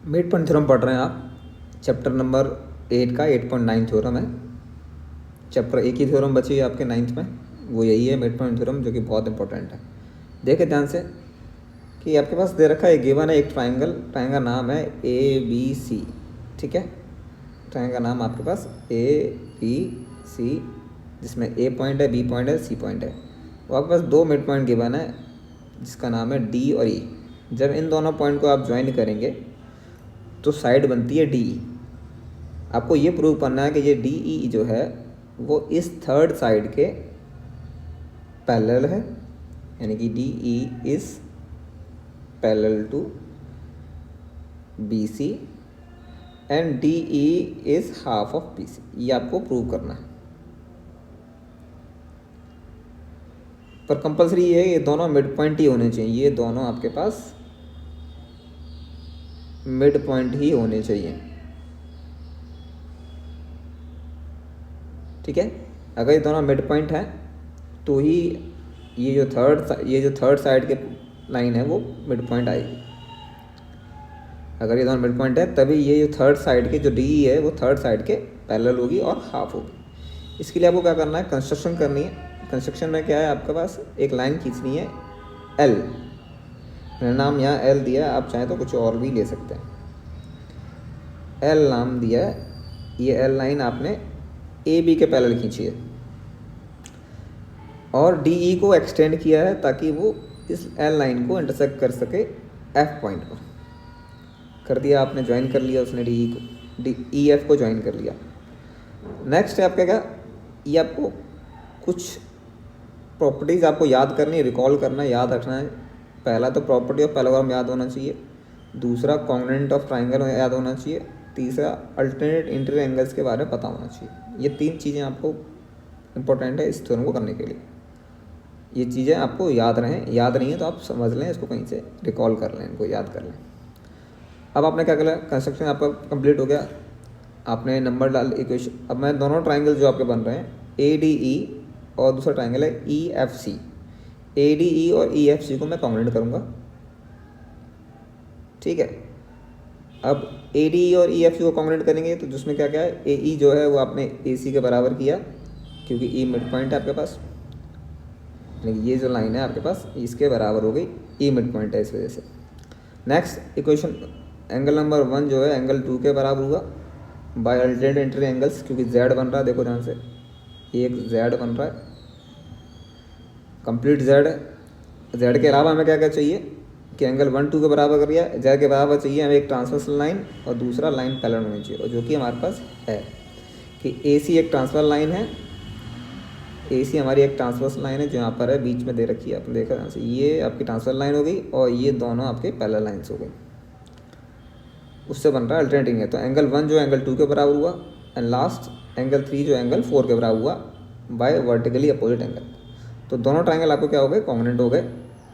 Mid point theorem पढ़ रहे हैं आप, चैप्टर नंबर 8 का 8.9 थ्योरम है। चैप्टर एक ही थ्योरम बची है आपके 9th में, वो यही है मिड पॉइंट थ्योरम, जो कि बहुत इंपॉर्टेंट है। देखें ध्यान से कि आपके पास दे रखा है, गिवन है एक ट्राइंगल का नाम है ABC, ठीक है। ट्राइंगल का नाम आपके पास ABC, जिसमें A पॉइंट है, B पॉइंट है, C पॉइंट है। वो आपके पास दो मिड पॉइंट गिवन है जिसका नाम है D और E। जब इन दोनों पॉइंट को आप ज्वाइन करेंगे तो साइड बनती है DE। आपको ये प्रूव करना है कि ये DE जो है वो इस थर्ड साइड के पैरेलल है, यानी कि DE is parallel to BC and DE is half of BC। ये आपको प्रूव करना है, पर कंपलसरी ये है ये दोनों मिड पॉइंट ही होने चाहिए। ये दोनों आपके पास मिड पॉइंट ही होने चाहिए, ठीक है। अगर ये दोनों मिड पॉइंट हैं तो ही ये जो थर्ड साइड के लाइन है वो मिड पॉइंट आएगी। अगर ये दोनों मिड पॉइंट है तभी ये जो थर्ड साइड के जो DE है वो थर्ड साइड के पैरेलल होगी और हाफ होगी। इसके लिए आपको क्या करना है, कंस्ट्रक्शन करनी है। कंस्ट्रक्शन में क्या है, आपके पास एक लाइन खींचनी है L। मैंने नाम यहाँ L दिया है, आप चाहें तो कुछ और भी ले सकते हैं। L नाम दिया है, ये L लाइन आपने AB के पैरेलल खींची है और DE को एक्सटेंड किया है ताकि वो इस L लाइन को इंटरसेक्ट कर सके F पॉइंट पर। कर दिया आपने, ज्वाइन कर लिया उसने DE को, EF को ज्वाइन कर लिया। नेक्स्ट है आपका क्या, ये आपको कुछ प्रॉपर्टीज़ आपको याद करनी है, रिकॉल करना है, याद रखना है। पहला तो प्रॉपर्टी ऑफ पैरेललोग्राम याद होना चाहिए, दूसरा कॉन्ग्रुएंट ऑफ ट्राइंगल याद होना चाहिए, तीसरा अल्टरनेट इंटीरियर एंगल्स के बारे में पता होना चाहिए। ये तीन चीज़ें आपको इंपॉर्टेंट है इस थ्योरम को करने के लिए। ये चीज़ें आपको याद रहें, याद नहीं है तो आप समझ लें, इसको कहीं से रिकॉल कर लें, इनको याद कर लें। अब आपने क्या करा, कंस्ट्रक्शन आपका कंप्लीट हो गया, आपने नंबर डाल इक्वेशन। अब मैं दोनों ट्राइंगल जो आपके बन रहे हैं ADE और दूसरा ट्राइंगल है EFC, ADE और EFC को मैं कॉन्ग्रुएंट करूँगा, ठीक है। अब ADE और EFC को कॉन्ग्रुएंट करेंगे तो जिसमें क्या क्या है, AE जो है वो आपने AC के बराबर किया क्योंकि E मिड पॉइंट है आपके पास, यानी ये जो लाइन है आपके पास इसके बराबर हो गई, E मिड पॉइंट है इस वजह से। नेक्स्ट इक्वेशन, एंगल नंबर 1 जो है एंगल 2 के बराबर हुआ बाय अल्टरनेट इंटीरियर एंगल्स, क्योंकि Z बन रहा है, देखो ध्यान से एक Z बन रहा है, कंप्लीट Z है। Z के अलावा हमें क्या क्या चाहिए कि एंगल 1 2 के बराबर कर दिया, Z के बराबर चाहिए हमें एक ट्रांसवर्सल लाइन और दूसरा लाइन पैरेलल होनी चाहिए, और जो कि हमारे पास है कि AC एक ट्रांसवर्सल लाइन है, AC हमारी एक ट्रांसवर्सल लाइन है जो यहाँ पर है, बीच में दे रखी है, आपने देखा ध्यान से, ये आपकी ट्रांसवर्सल लाइन हो गई और ये दोनों आपके पैरेलल लाइन्स हो गई, उससे बन रहा है अल्टरनेटिंग है। तो एंगल 1 जो एंगल 2 के बराबर हुआ एंड लास्ट एंगल 3 जो एंगल 4 के बराबर हुआ बाय वर्टिकली अपोजिट एंगल। तो दोनों ट्राइंगल आपको क्या हो गए, कॉन्ग्रुएंट हो गए।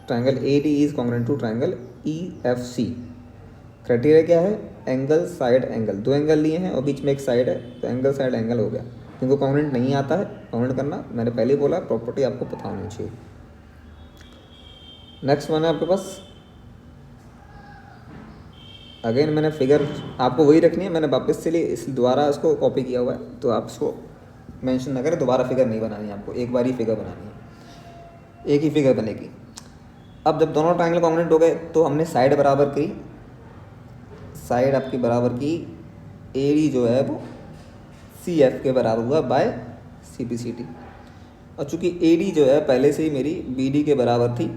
Triangle ADE is congruent to triangle EFC। Criteria क्या है, एंगल साइड एंगल, दो एंगल लिए हैं और बीच में एक साइड है तो एंगल साइड एंगल हो गया। जिनको कॉन्ग्रुएंट नहीं आता है कॉन्ग्रुएंट करना, मैंने पहले ही बोला प्रॉपर्टी आपको पता होनी चाहिए। नेक्स्ट वन है आपके पास, अगेन मैंने फिगर आपको वही रखनी है, मैंने वापस से लिए इस दोबारा इसको कॉपी किया हुआ है, तो आप इसको मेंशन ना करें, दोबारा फिगर नहीं बनानी है आपको, एक बार ही फिगर बनानी है, एक ही फिगर बनेगी। अब जब दोनों ट्राइंगल कॉन्ग्रुएंट हो गए तो हमने साइड बराबर की, साइड आपकी बराबर की, AD जो है वो CF के बराबर हुआ बाय CPCT, और चूँकि AD जो है पहले से ही मेरी BD के बराबर थी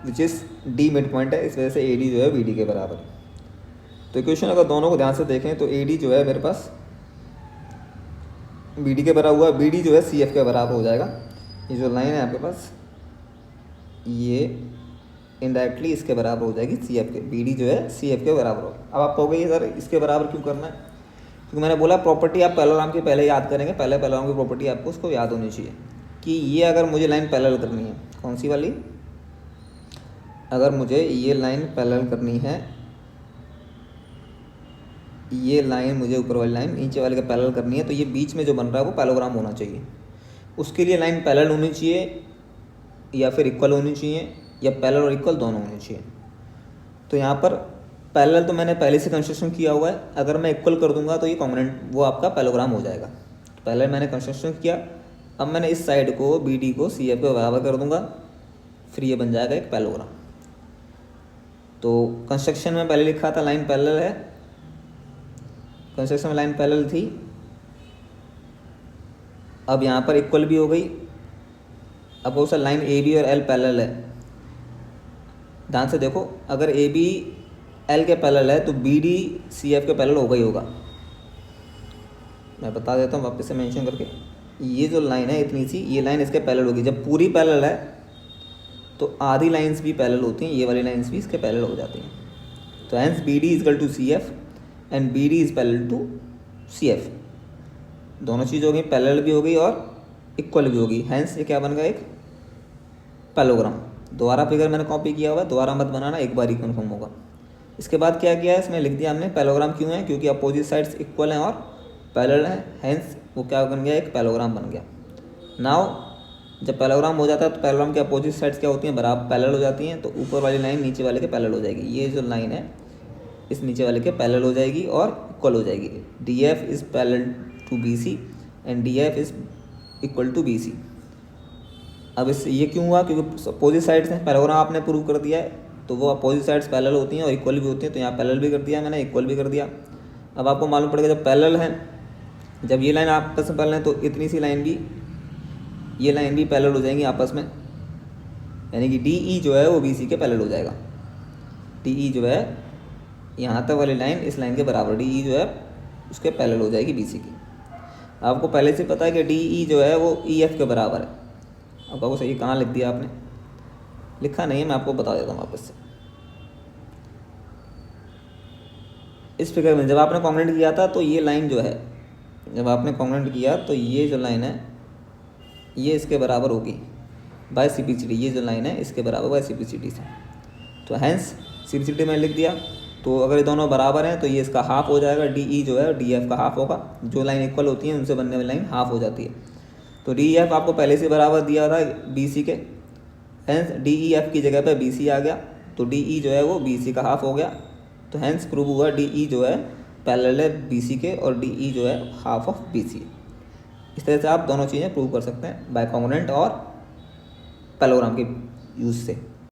which is D mid point है, इस वजह से AD जो है BD के बराबर है। तो इक्वेशन अगर दोनों को ध्यान से देखें तो AD जो है मेरे पास BD के बराबर हुआ, BD जो है CF के बराबर हो जाएगा। ये जो लाइन है आपके पास ये इनडायरेक्टली इसके बराबर हो जाएगी CF के, BD जो है CF के बराबर होगा। अब आप कहोगे सर इसके बराबर क्यों करना है, क्योंकि मैंने बोला प्रॉपर्टी आप पैरेललोग्राम की पहले याद करेंगे, पहले पैरेललोग्राम की प्रॉपर्टी आपको उसको याद होनी चाहिए कि ये अगर मुझे लाइन पैरेलल करनी है, कौन सी वाली, अगर मुझे ये लाइन पैरेलल करनी है, ये लाइन मुझे ऊपर वाली लाइन नीचे वाले का पैरेलल करनी है, तो ये बीच में जो बन रहा है वो पैरेललोग्राम होना चाहिए। उसके लिए लाइन पैरेलल होनी चाहिए या फिर इक्वल होनी चाहिए, या पैरेलल और इक्वल दोनों होनी चाहिए। तो यहाँ पर पैरेलल तो मैंने पहले से कंस्ट्रक्शन किया हुआ है, अगर मैं इक्वल कर दूंगा तो ये कॉन्ग्रुएंट वो आपका पैरेललोग्राम हो जाएगा। पहले मैंने कंस्ट्रक्शन किया, अब मैंने इस साइड को बी डी को सी एफ के बराबर कर दूंगा, फिर ये बन जाएगा एक पैरेललोग्राम। तो कंस्ट्रक्शन में पहले लिखा था लाइन पैरेलल है, कंस्ट्रक्शन में लाइन पैरेलल थी, अब यहाँ पर इक्वल भी हो गई। अब बहुत सा लाइन ए बी और एल पैरेलल है, ध्यान से देखो, अगर ए बी एल के पैरेलल है तो बी डी सी एफ के पैरेलल होगा ही होगा। मैं बता देता हूँ वापस से मेंशन करके, ये जो लाइन है इतनी सी, ये लाइन इसके पैरेलल होगी। जब पूरी पैरेलल है तो आधी लाइंस भी पैरेलल होती हैं, ये वाली लाइंस भी इसके पैरेलल हो जाती हैं। तो hence B D is equal to C F and B D is parallel to C F. दोनों चीज़ हो गई, पैरेलल भी हो गई और इक्वल भी होगी। हेंस ये क्या बन गया, एक पैरेललोग्राम। दोबारा फिगर मैंने कॉपी किया हुआ है, दोबारा मत बनाना, एक बार ही कन्फर्म होगा। इसके बाद क्या किया है, इसमें लिख दिया हमने पैरेललोग्राम क्यों है, क्योंकि अपोजिट साइड्स इक्वल हैं और पैरेलल हैं, हेंस वो क्या बन गया, एक पैरेललोग्राम बन गया। नाउ जब पैरेललोग्राम हो जाता है तो पैरेललोग्राम के अपोजिट साइड्स क्या होती हैं, बराबर पैरेलल हो जाती हैं। तो ऊपर वाली लाइन नीचे वाले के पैरेलल हो जाएगी, ये जो लाइन है इस नीचे वाले के पैरेलल हो जाएगी और इक्वल हो जाएगी। D F is parallel to B C and D F is equal to B C. अब इससे ये क्यों हुआ, क्योंकि अपोजिट साइड्स हैं, पैरेललोग्राम आपने प्रूव कर दिया है, तो वो अपोजिट साइड्स पैरेलल होती हैं और इक्वल भी होती हैं। तो यहाँ पैरेलल भी कर दिया मैंने, इक्वल भी कर दिया। अब आपको मालूम पड़ेगा जब पैरेलल है, जब ये लाइन आपस में पैरेलल है तो इतनी सी लाइन भी, ये लाइन भी पैरेलल हो जाएंगी आपस में, यानी कि डी ई जो है वो बी सी के पैरेलल हो जाएगा। डी ई जो है यहाँ तक वाली लाइन इस लाइन के बराबर, डी ई जो है उसके पैरेलल हो जाएगी बी सी की। आपको पहले से पता है कि डी ई जो है वो ई एफ के बराबर है। अब आपको सही कहाँ लिख दिया आपने, लिखा नहीं है, मैं आपको बता देता हूँ वापस से। इस फिगर में जब आपने कॉन्ग्रुएंट किया था तो ये लाइन जो है, जब आपने कॉन्ग्रुएंट किया तो ये जो लाइन है ये इसके बराबर होगी by C P C D, ये जो लाइन है इसके बराबर by C P C D से। तो hence C P C D में लिख दिया, तो अगर ये दोनों बराबर हैं तो ये इसका हाफ हो जाएगा, डी ई जो है डी एफ का हाफ होगा। जो लाइन इक्वल होती है उनसे बनने वाली लाइन हाफ हो जाती है। तो डी एफ आपको पहले से बराबर दिया था बी सी के, हैंस डी ई एफ की जगह पे बी सी आ गया, तो डी ई जो है वो बी सी का हाफ हो गया। तो हैंस प्रूव हुआ डी ई जो है पैरेलल है बी सी के और डी ई जो है हाफ ऑफ बी सी। इस तरह से आप दोनों चीज़ें प्रूव कर सकते हैं बाय कॉन्ग्रुएंट और पैरेललोग्राम के यूज़ से।